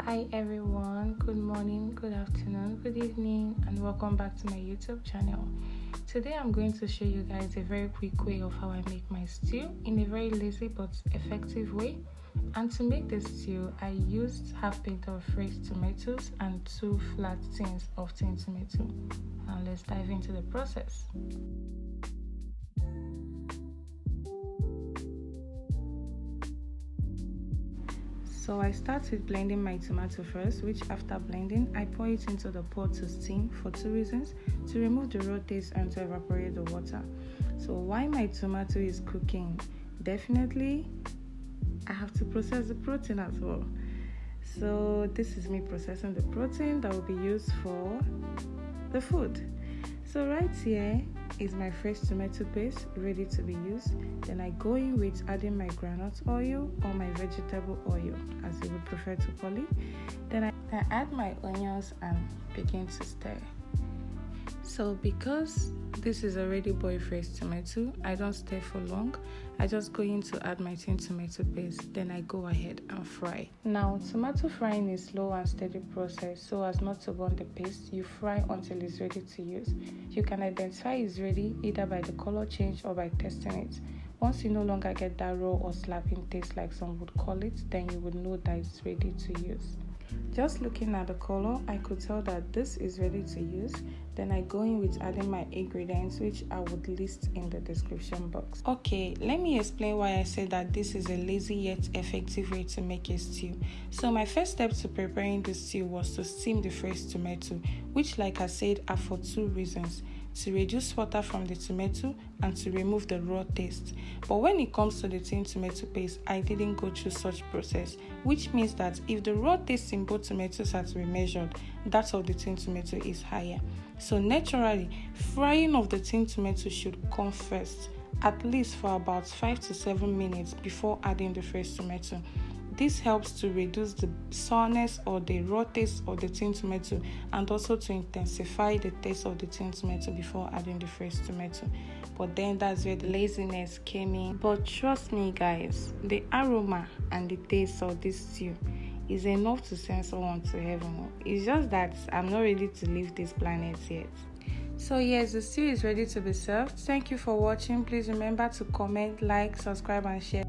Hi everyone, good morning, good afternoon, good evening, and welcome back to my YouTube channel. Today I'm going to show you guys a very quick way of how I make my stew in a very lazy but effective way. And to make this stew, I used half pint of fresh tomatoes and 2 flat tins of tin tomato. Now let's dive into the process. So I start with blending my tomato first, which after blending, I pour it into the pot to steam for 2 reasons: to remove the raw taste and to evaporate the water. So while my tomato is cooking, definitely I have to process the protein as well. So this is me processing the protein that will be used for the food. So right here is my fresh tomato paste ready to be used. Then I go in with adding my groundnut oil or my vegetable oil, as you would prefer to call it. Then I add my onions and begin to stir. So because this is already boiled fresh tomato, I don't stir for long. I just go in to add my tin tomato paste. Then I go ahead and fry. Now, tomato frying is slow and steady process, so as not to burn the paste. You fry until it's ready to use. You can identify it's ready either by the color change or by testing it. Once you no longer get that raw or slapping taste like some would call it, then you would know that it's ready to use. Just looking at the color, I could tell that this is ready to use. Then I go in with adding my ingredients, which I would list in the description box. Okay, let me explain why I said that this is a lazy yet effective way to make a stew. So my first step to preparing the stew was to steam the fresh tomato, which, like I said, are for 2 reasons: to reduce water from the tomato and to remove the raw taste. But when it comes to the tin tomato paste, I didn't go through such process, which means that if the raw taste in both tomatoes are to be measured, that of the tin tomato is higher. So naturally, frying of the tin tomato should come first, at least for about 5 to 7 minutes before adding the fresh tomato. This helps to reduce the sourness or the raw taste of the tin tomato, and also to intensify the taste of the tin tomato before adding the fresh tomato. But then that's where the laziness came in. But trust me guys, the aroma and the taste of this stew is enough to send someone to heaven. It's just that I'm not ready to leave this planet yet. So yes, the stew is ready to be served. Thank you for watching. Please remember to comment, like, subscribe and share.